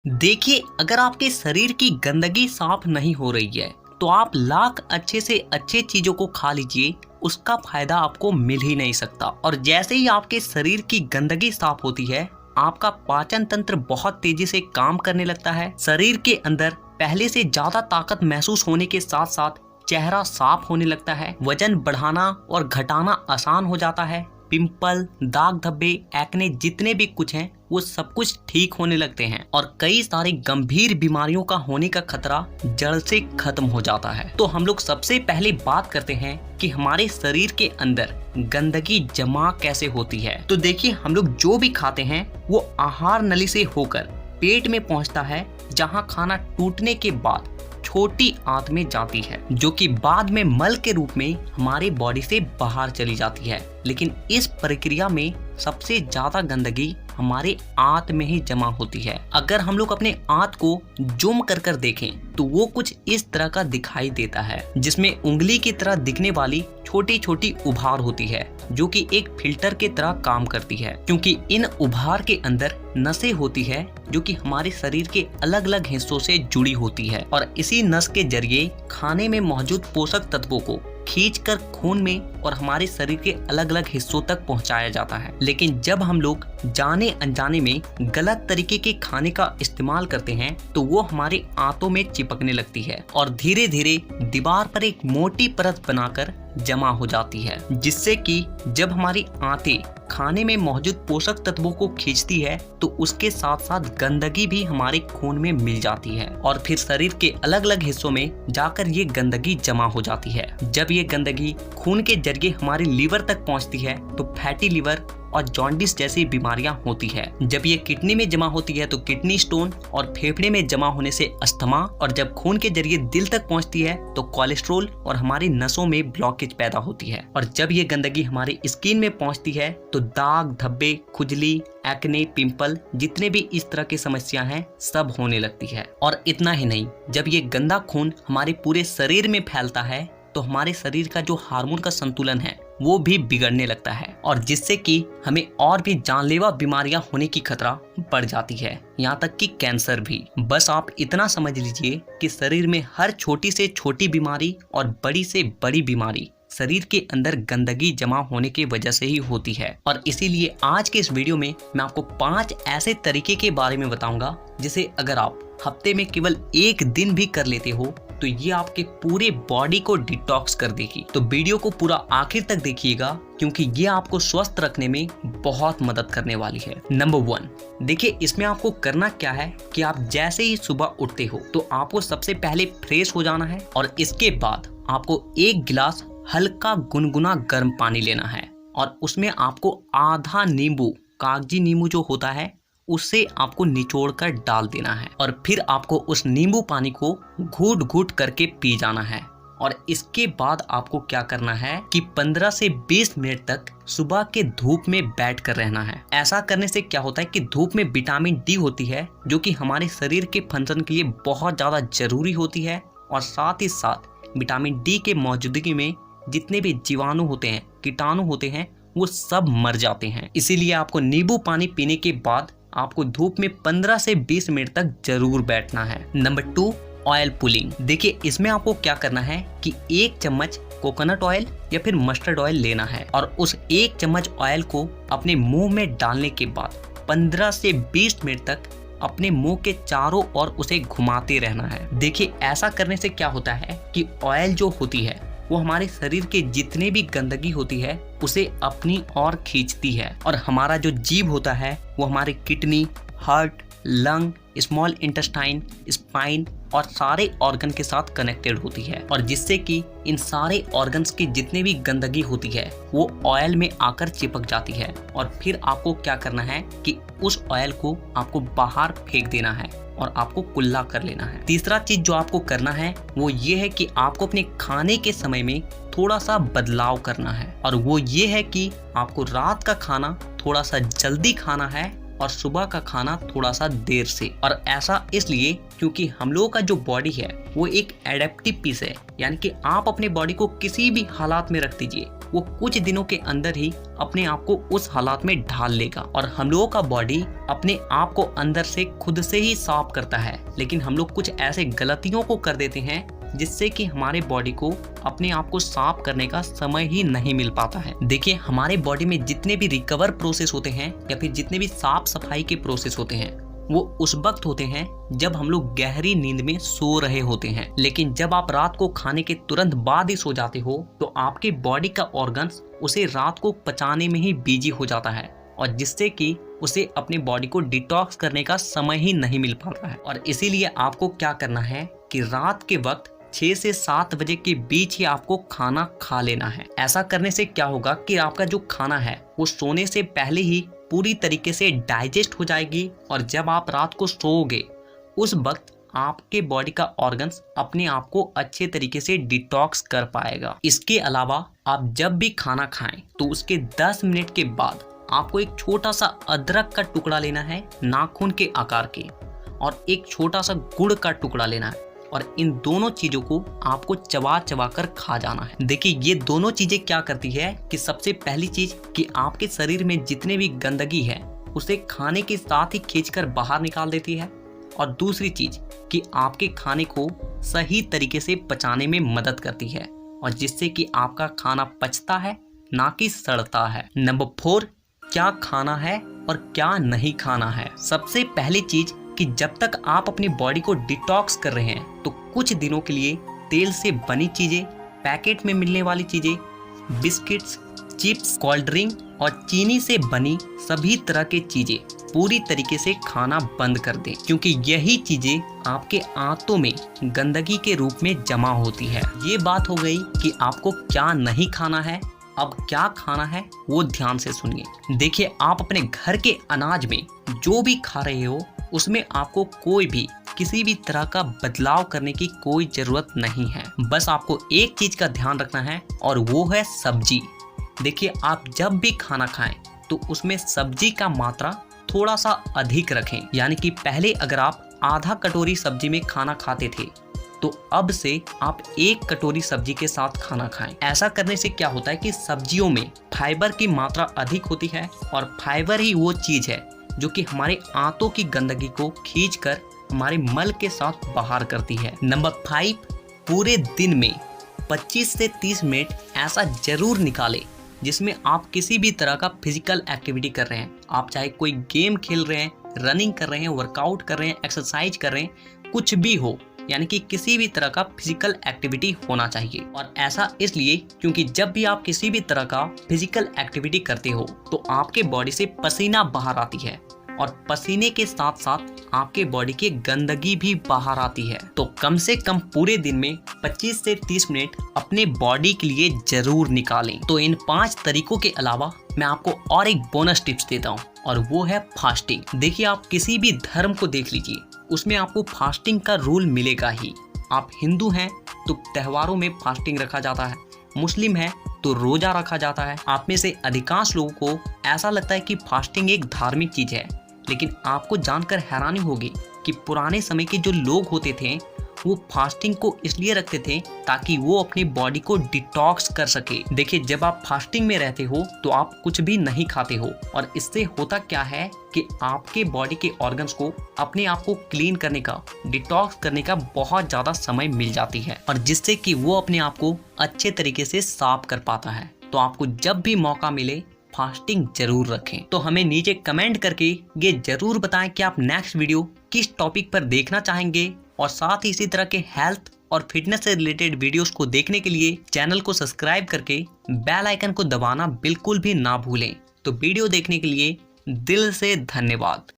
देखिए, अगर आपके शरीर की गंदगी साफ नहीं हो रही है तो आप लाख अच्छे से अच्छे चीजों को खा लीजिए, उसका फायदा आपको मिल ही नहीं सकता। और जैसे ही आपके शरीर की गंदगी साफ होती है, आपका पाचन तंत्र बहुत तेजी से काम करने लगता है। शरीर के अंदर पहले से ज्यादा ताकत महसूस होने के साथ साथ चेहरा साफ होने लगता है। वजन बढ़ाना और घटाना आसान हो जाता है। पिंपल, दाग धब्बे, एक्ने जितने भी कुछ हैं वो सब कुछ ठीक होने लगते हैं और कई सारी गंभीर बीमारियों का होने का खतरा जड़ से खत्म हो जाता है। तो हम लोग सबसे पहले बात करते हैं कि हमारे शरीर के अंदर गंदगी जमा कैसे होती है। तो देखिए, हम लोग जो भी खाते हैं वो आहार नली से होकर पेट में पहुंचता है, जहां खाना टूटने के बाद छोटी आंत में जाती है, जो कि बाद में मल के रूप में हमारे बॉडी से बाहर चली जाती है। लेकिन इस प्रक्रिया में सबसे ज्यादा गंदगी हमारे आंत में ही जमा होती है। अगर हम लोग अपने आंत को जूम कर कर देखें तो वो कुछ इस तरह का दिखाई देता है, जिसमें उंगली की तरह दिखने वाली छोटी छोटी उभार होती है, जो कि एक फिल्टर के तरह काम करती है, क्योंकि इन उभार के अंदर नसें होती है जो कि हमारे शरीर के अलग अलग हिस्सों से जुड़ी होती है और इसी नस के जरिए खाने में मौजूद पोषक तत्वों को खींचकर खून में और हमारे शरीर के अलग अलग हिस्सों तक पहुंचाया जाता है। लेकिन जब हम लोग जाने अनजाने में गलत तरीके के खाने का इस्तेमाल करते हैं तो वो हमारे आंतों में चिपकने लगती है और धीरे धीरे दीवार पर एक मोटी परत बनाकर जमा हो जाती है, जिससे कि जब हमारी आंतें खाने में मौजूद पोषक तत्वों को खींचती है तो उसके साथ साथ गंदगी भी हमारे खून में मिल जाती है और फिर शरीर के अलग अलग हिस्सों में जाकर ये गंदगी जमा हो जाती है। जब ये गंदगी खून के जरिए हमारे लीवर तक पहुंचती है तो फैटी लीवर और जॉन्डिस जैसी बीमारियां होती है। जब ये किडनी में जमा होती है तो किडनी स्टोन और फेफड़े में जमा होने से अस्थमा, और जब खून के जरिए दिल तक पहुंचती है तो कोलेस्ट्रोल और हमारी नसों में ब्लॉकेज पैदा होती है। और जब ये गंदगी हमारी स्किन में पहुंचती है तो दाग धब्बे, खुजली, एक्ने, पिंपल जितने भी इस तरह की समस्या हैं सब होने लगती है। और इतना ही नहीं, जब ये गंदा खून हमारे पूरे शरीर में फैलता है तो हमारे शरीर का जो हार्मोन का संतुलन है वो भी बिगड़ने लगता है और जिससे कि हमें और भी जानलेवा बीमारियां होने की खतरा बढ़ जाती है, यहाँ तक कि कैंसर भी। बस आप इतना समझ लीजिए कि शरीर में हर छोटी से छोटी बीमारी और बड़ी से बड़ी बीमारी शरीर के अंदर गंदगी जमा होने की वजह से ही होती है। और इसीलिए आज के इस वीडियो में मैं आपको 5 ऐसे तरीके के बारे में बताऊंगा जिसे अगर आप हफ्ते में केवल एक दिन भी कर लेते हो तो ये आपके पूरे बॉडी को डिटॉक्स कर देगी। तो वीडियो को पूरा आखिर तक देखिएगा, क्योंकि ये आपको स्वस्थ रखने में बहुत मदद करने वाली है। नंबर 1, देखिए इसमें आपको करना क्या है कि आप जैसे ही सुबह उठते हो तो आपको सबसे पहले फ्रेश हो जाना है और इसके बाद आपको 1 गिलास हल्का गुनगुना गर्म पानी लेना है और उसमें आपको आधा नींबू, कागजी नींबू जो होता है, उससे आपको निचोड़ कर डाल देना है और फिर आपको उस नींबू पानी को घूट घूट करके पी जाना है। और इसके बाद आपको क्या करना है कि 15 से 20 मिनट तक सुबह के धूप में बैठ कर रहना है। ऐसा करने से क्या होता है कि धूप में विटामिन डी होती है, जो कि हमारे शरीर के फंक्शन के लिए बहुत ज़्यादा जरूरी होती है और साथ ही साथ विटामिन डी के मौजूदगी में जितने भी जीवाणु होते हैं, कीटाणु होते हैं, वो सब मर जाते हैं। इसीलिए आपको नींबू पानी पीने के बाद आपको धूप में 15 से 20 मिनट तक जरूर बैठना है। Number 2, oil pulling. देखिए इसमें आपको क्या करना है कि 1 चम्मच कोकोनट ऑयल या फिर मस्टर्ड ऑयल लेना है और उस 1 चम्मच ऑयल को अपने मुंह में डालने के बाद 15 से 20 मिनट तक अपने मुंह के चारों ओर उसे घुमाते रहना है। देखिए ऐसा करने से क्या होता है कि ऑयल जो होती है वो हमारे शरीर के जितने भी गंदगी होती है उसे अपनी ओर खींचती है और हमारा जो जीभ होता है वो हमारे kidney, heart, lung, small intestine, spine और सारे ऑर्गन के साथ कनेक्टेड होती है और जिससे कि इन सारे ऑर्गन्स की जितने भी गंदगी होती है वो ऑयल में आकर चिपक जाती है और फिर आपको क्या करना है कि उस ऑयल को आपको बाहर फेंक देना है और आपको कुल्ला कर लेना है। तीसरा चीज जो आपको करना है वो ये है कि आपको अपने खाने के समय में थोड़ा सा बदलाव करना है और वो ये है कि आपको रात का खाना थोड़ा सा जल्दी खाना है और सुबह का खाना थोड़ा सा देर से। और ऐसा इसलिए क्योंकि हम लोगों का जो बॉडी है वो एक एडेप्टिव पीस है, यानी कि आप अपने बॉडी को किसी भी हालात में रख दीजिए, वो कुछ दिनों के अंदर ही अपने आप को उस हालात में ढाल लेगा। और हम लोगों का बॉडी अपने आप को अंदर से खुद से ही साफ करता है, लेकिन हम लोग कुछ ऐसे गलतियों को कर देते हैं जिससे कि हमारे बॉडी को अपने आप को साफ करने का समय ही नहीं मिल पाता है। देखिए, हमारे बॉडी में जितने भी रिकवर प्रोसेस होते हैं या फिर जितने भी साफ सफाई के प्रोसेस होते हैं, वो उस वक्त होते हैं जब हम लोग गहरी नींद में सो रहे होते हैं। लेकिन जब आप रात को खाने के तुरंत बाद ही सो जाते हो तो आपके बॉडी का ऑर्गन्स उसे रात को पचाने में ही बिजी हो जाता है, और जिससे कि उसे अपने बॉडी को डिटॉक्स करने का समय ही नहीं मिल पाता है। और इसीलिए आपको क्या करना है कि रात के वक्त 6 से 7 बजे के बीच ही आपको खाना खा लेना है। ऐसा करने से क्या होगा कि आपका जो खाना है वो सोने से पहले ही पूरी तरीके से डाइजेस्ट हो जाएगी, और जब आप रात को सोओगे उस वक्त आपके बॉडी का ऑर्गन्स अपने आप को अच्छे तरीके से डिटॉक्स कर पाएगा। इसके अलावा आप जब भी खाना खाएं तो उसके 10 मिनट के बाद आपको एक छोटा सा अदरक का टुकड़ा लेना है नाखून के आकार के, और एक छोटा सा गुड़ का टुकड़ा लेना है, और इन दोनों चीजों को आपको चबा चबा कर खा जाना है। देखिए, ये दोनों चीजें क्या करती है कि सबसे पहली चीज कि आपके शरीर में जितने भी गंदगी है उसे खाने के साथ ही खींचकर बाहर निकाल देती है, और दूसरी चीज कि आपके खाने को सही तरीके से पचाने में मदद करती है, और जिससे कि आपका खाना पचता है ना कि सड़ता है। नंबर 4, क्या खाना है और क्या नहीं खाना है। सबसे पहली चीज कि जब तक आप अपनी बॉडी को डिटॉक्स कर रहे हैं तो कुछ दिनों के लिए तेल से बनी चीजें, पैकेट में मिलने वाली चीजें, बिस्किट्स, चिप्स, कोल्ड ड्रिंक और चीनी से बनी सभी तरह की चीजें पूरी तरीके से खाना बंद कर दें, क्योंकि यही चीजें आपके आंतों में गंदगी के रूप में जमा होती है। ये बात हो गई कि आपको क्या नहीं खाना है। अब क्या खाना है वो ध्यान से सुनिए। देखिए, आप अपने घर के अनाज में जो भी खा रहे हो उसमें आपको कोई भी किसी भी तरह का बदलाव करने की कोई जरूरत नहीं है। बस आपको एक चीज का ध्यान रखना है, और वो है सब्जी। देखिए, आप जब भी खाना खाएं तो उसमें सब्जी का मात्रा थोड़ा सा अधिक रखें। यानी कि पहले अगर आप आधा कटोरी सब्जी में खाना खाते थे तो अब से आप 1 कटोरी सब्जी के साथ खाना खाएं। ऐसा करने से क्या होता है कि सब्जियों में फाइबर की मात्रा अधिक होती है, और फाइबर ही वो चीज है जो कि हमारे आंतों की गंदगी को खींचकर हमारे मल के साथ बाहर करती है। नंबर 5, पूरे दिन में 25 से 30 मिनट ऐसा जरूर निकालें जिसमें आप किसी भी तरह का फिजिकल एक्टिविटी कर रहे हैं। आप चाहे कोई गेम खेल रहे हैं, रनिंग कर रहे हैं, वर्कआउट कर रहे हैं, एक्सरसाइज कर रहे हैं, कुछ भी हो, यानी कि किसी भी तरह का फिजिकल एक्टिविटी होना चाहिए। और ऐसा इसलिए क्योंकि जब भी आप किसी भी तरह का फिजिकल एक्टिविटी करते हो तो आपके बॉडी से पसीना बाहर आती है, और पसीने के साथ साथ आपके बॉडी की गंदगी भी बाहर आती है। तो कम से कम पूरे दिन में 25 से 30 मिनट अपने बॉडी के लिए जरूर निकालें। तो इन 5 तरीकों के अलावा मैं आपको और एक बोनस टिप्स देता हूँ, और वो है फास्टिंग। देखिए, आप किसी भी धर्म को देख लीजिए, उसमें आपको फास्टिंग का रूल मिलेगा ही। आप हिंदू हैं तो त्योहारों में फास्टिंग रखा जाता है, मुस्लिम है तो रोजा रखा जाता है। आप में से अधिकांश लोगों को ऐसा लगता है कि फास्टिंग एक धार्मिक चीज है, लेकिन आपको जानकर हैरानी होगी कि पुराने समय के जो लोग होते थे वो फास्टिंग को इसलिए रखते थे ताकि वो अपनी बॉडी को डिटॉक्स कर सके। देखिए, जब आप फास्टिंग में रहते हो तो आप कुछ भी नहीं खाते हो, और इससे होता क्या है कि आपके बॉडी के ऑर्गन्स को अपने आप को क्लीन करने का, डिटॉक्स करने का बहुत ज्यादा समय मिल जाती है, और जिससे कि वो अपने आप को अच्छे तरीके से साफ कर पाता है। तो आपको जब भी मौका मिले फास्टिंग जरूर रखें। तो हमें नीचे कमेंट करके ये जरूर बताएं कि आप नेक्स्ट वीडियो किस टॉपिक पर देखना चाहेंगे, और साथ ही इसी तरह के हेल्थ और फिटनेस से रिलेटेड वीडियोस को देखने के लिए चैनल को सब्सक्राइब करके बेल आइकन को दबाना बिल्कुल भी ना भूलें। तो वीडियो देखने के लिए दिल से धन्यवाद।